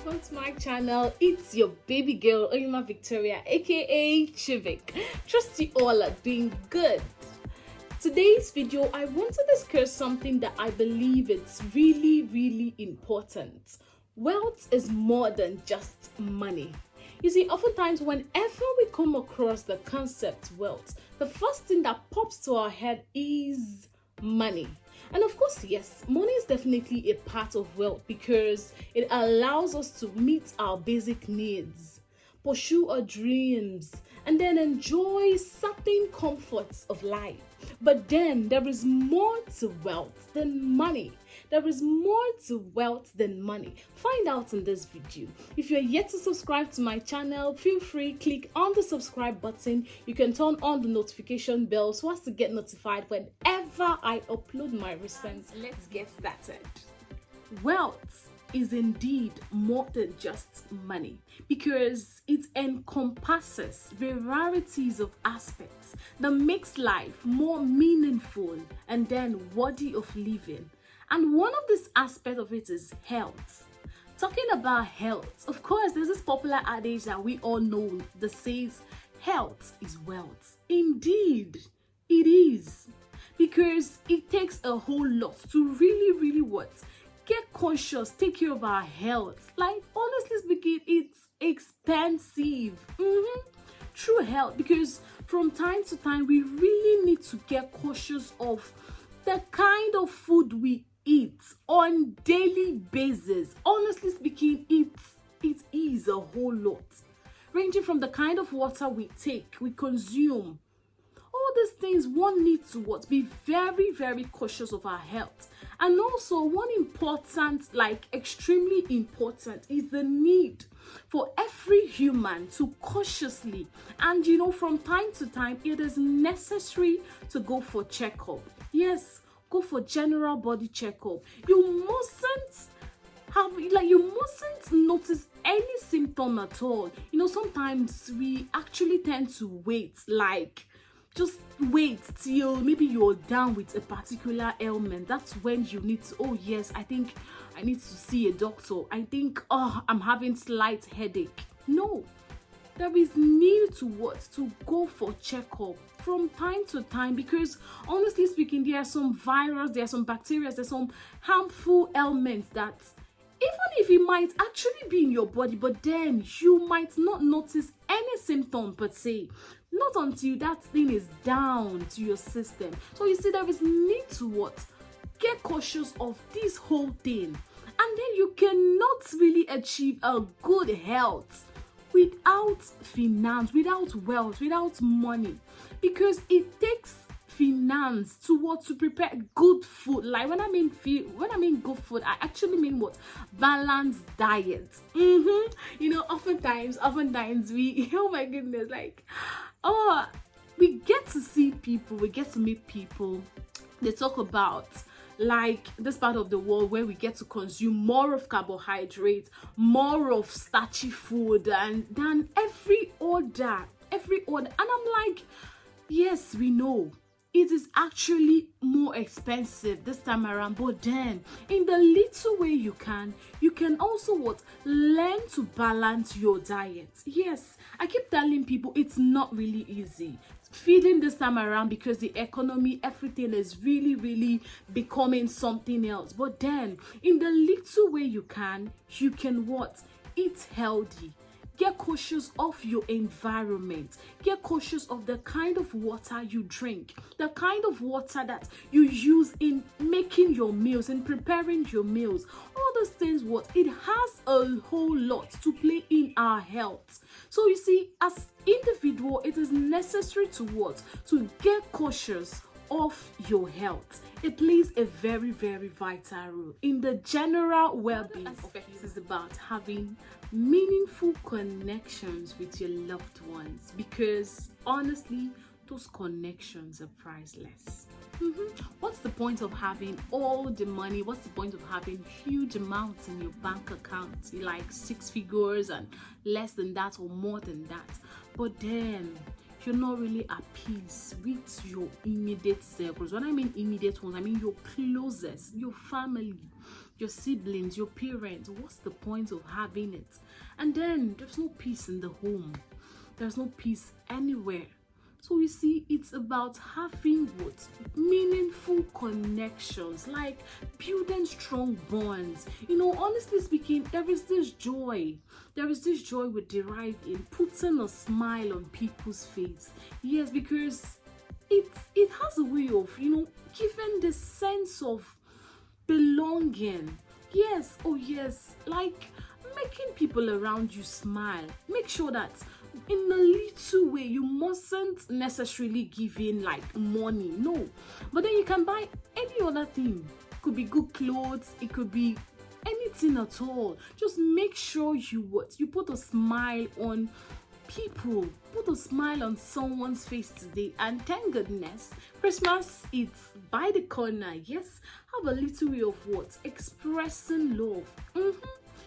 welcome to my channel. It's your baby girl Oyima Victoria, aka Chivik. Trust you all are doing good. Today's video, I want to discuss something that I believe it's really important. Wealth is more than just money. You see, oftentimes whenever we come across the concept wealth, the first thing that pops to our head is money. And of course, yes, money is definitely a part of wealth because it allows us to meet our basic needs, pursue our dreams, and then enjoy certain comforts of life. But then there is more to wealth than money. There is more to wealth than money. Find out in this video. If you're yet to subscribe to my channel, feel free, click on the subscribe button. You can turn on the notification bell so as to get notified whenever I upload my recent. Let's get started. Wealth is indeed more than just money because it encompasses varieties of aspects that makes life more meaningful and then worthy of living. And one of these aspects of it is health. Talking about health, of course, there's this popular adage that we all know that says health is wealth. Indeed, it is. Because it takes a whole lot to really what? Get conscious, take care of our health. Like, honestly speaking, it's expensive. True health, because from time to time, we really need to get cautious of the kind of food we eat on daily basis. Honestly speaking, it is a whole lot. Ranging from the kind of water we take, we consume. All these things, one needs to what? Be very cautious of our health. And also, one important, like extremely important, is the need for every human to cautiously, and from time to time, it is necessary to go for checkup. Yes, go for general body checkup. You mustn't notice any symptom at all. Sometimes we actually tend to wait, just wait till maybe you're down with a particular ailment. That's when you need to, oh yes, I think I need to see a doctor. I think, I'm having slight headache. No, there is need to what? To go for checkup from time to time, because honestly speaking, there are some virus, there are some bacteria, there's some harmful elements that even if it might actually be in your body, but then you might not notice any symptom per se, not until that thing is down to your system. So you see, there is need to what? Get cautious of this whole thing. And then you cannot really achieve a good health without finance, without wealth, without money, because it takes finance to prepare good food. Like when I mean good food, I actually mean what? Balanced diet. Oftentimes we oh my goodness, we get to see people, we get to meet people. They talk about like this part of the world where we get to consume more of carbohydrates, more of starchy food than every other. And I'm like, yes, we know it is actually more expensive this time around, but then in the little way you can also what? Learn to balance your diet. Yes, I keep telling people it's not really easy feeding this time around because the economy, everything is really becoming something else. But then in the little way you can what? Eat healthy. Get cautious of your environment. Get cautious of the kind of water you drink, the kind of water that you use in making your meals, in preparing your meals. All those things, what? It has a whole lot to play in our health. So you see, as individual, it is necessary to what? To get cautious of your health. It plays a very vital role in the general well-being of it. Is about having meaningful connections with your loved ones, because honestly, those connections are priceless. What's the point of having all the money? What's the point of having huge amounts in your bank account, like 6 figures and less than that or more than that? But then you're not really at peace with your immediate circles. When I mean immediate ones, I mean your closest, your family, your siblings, your parents. What's the point of having it? And then there's no peace in the home. There's no peace anywhere. So you see, it's about having what? Meaningful connections, like building strong bonds. You know, honestly speaking, there is this joy. There is this joy we derive in putting a smile on people's face. Yes, because it has a way of, you know, giving the sense of belonging. Yes, oh yes, like making people around you smile. Make sure that in a little way, you mustn't necessarily give in like money, no, but then you can buy any other thing. It could be good clothes, it could be anything at all. Just make sure you put a smile on people, put a smile on someone's face today. And thank goodness Christmas is by the corner. Yes, have a little way of what? Expressing love.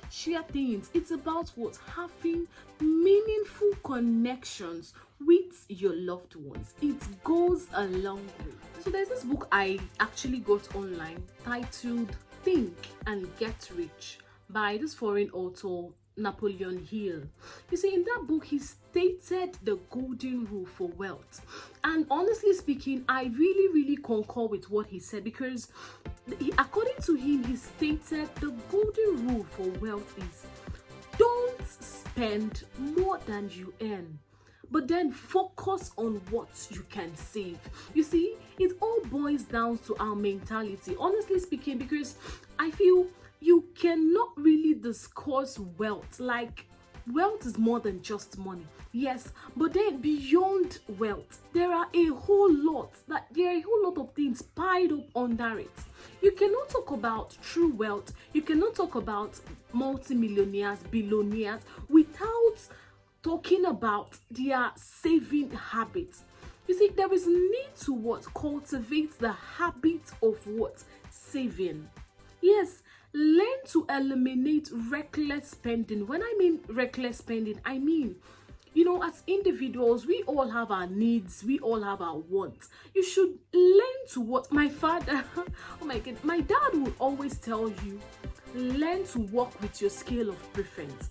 Share things. It's about what? Having meaningful connections with your loved ones. It goes a long way. So there's this book I actually got online titled Think and Get Rich by this foreign author Napoleon Hill. You see, in that book, he stated the golden rule for wealth. And honestly speaking, I really concur with what he said, because according to him, he stated the golden rule for wealth is don't spend more than you earn, but then focus on what you can save. You see, it all boils down to our mentality, honestly speaking, because I feel you cannot really discuss wealth. Like, wealth is more than just money, yes, but then beyond wealth, there are a whole lot of things piled up under it. You cannot talk about true wealth, you cannot talk about multimillionaires, billionaires, without talking about their saving habits. You see, there is need to what? Cultivate the habit of what? Saving. Yes, learn to eliminate reckless spending. When I mean reckless spending, I mean, you know, as individuals, we all have our needs, we all have our wants. You should learn to what? My father, oh my God, my dad would always tell you, learn to work with your scale of preference.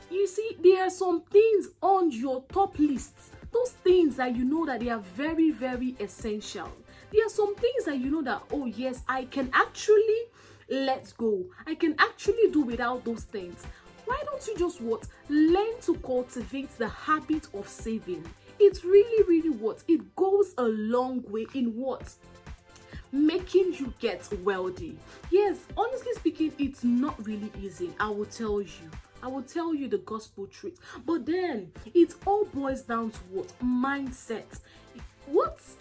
You see, there are some things on your top lists, those things that you know that they are very essential. There are some things that you know that, oh yes, I can actually let go. I can actually do without those things. Why don't you just what? Learn to cultivate the habit of saving. It's really what? It goes a long way in what? Making you get wealthy. Yes, honestly speaking, it's not really easy. I will tell you the gospel truth. But then it all boils down to what? Mindset.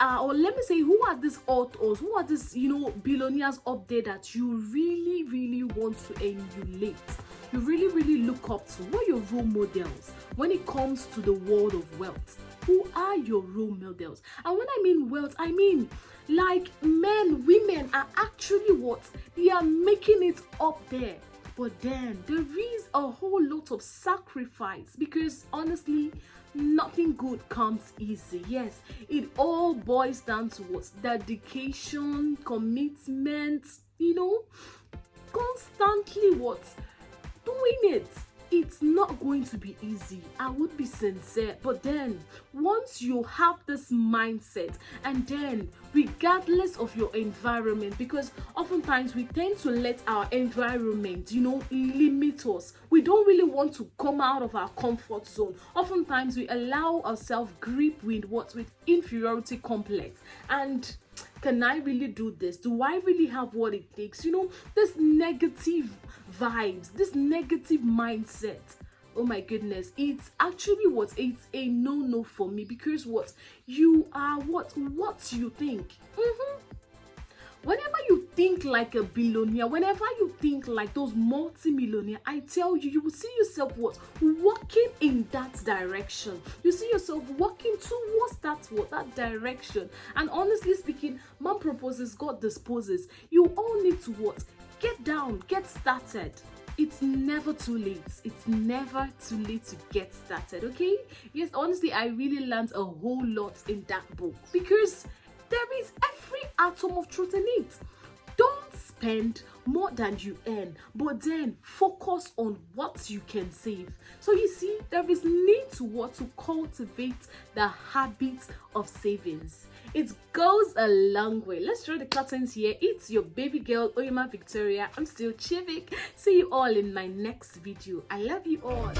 Or let me say, who are these authors, who are these, you know, billionaires up there that you really want to emulate, you really look up to? What are your role models when it comes to the world of wealth? Who are your role models? And when I mean wealth, I mean like men, women are actually what? They are making it up there. But then there is a whole lot of sacrifice, because honestly, nothing good comes easy. Yes, it all boils down to what? Dedication, commitment, you know, constantly what? Doing it. It's not going to be easy. I would be sincere. But then once you have this mindset, and then regardless of your environment, because oftentimes we tend to let our environment, you know, limit us. We don't really want to come out of our comfort zone. Oftentimes we allow ourselves grip with what? With inferiority complex. And can I really do this? Do I really have what it takes? You know, this negative vibes, this negative mindset. Oh my goodness, it's actually what? It's a no for me, because what? You are what you think. Whenever you think like a billionaire, whenever you think like those multi-millionaires, I tell you, you will see yourself what? Walking in that direction. You see yourself walking towards that direction. And honestly speaking, man proposes, God disposes. You all need to what? Get down, get started. it's never too late. It's never too late to get started, okay? Yes, honestly, I really learned a whole lot in that book because there is every atom of truth in it. Don't spend more than you earn, but then focus on what you can save. So you see, there is need to what to cultivate the habit of savings. It goes a long way. Let's draw the curtains here. It's your baby girl Oyema Victoria. I'm still Chivik. See you all in my next video. I love you all.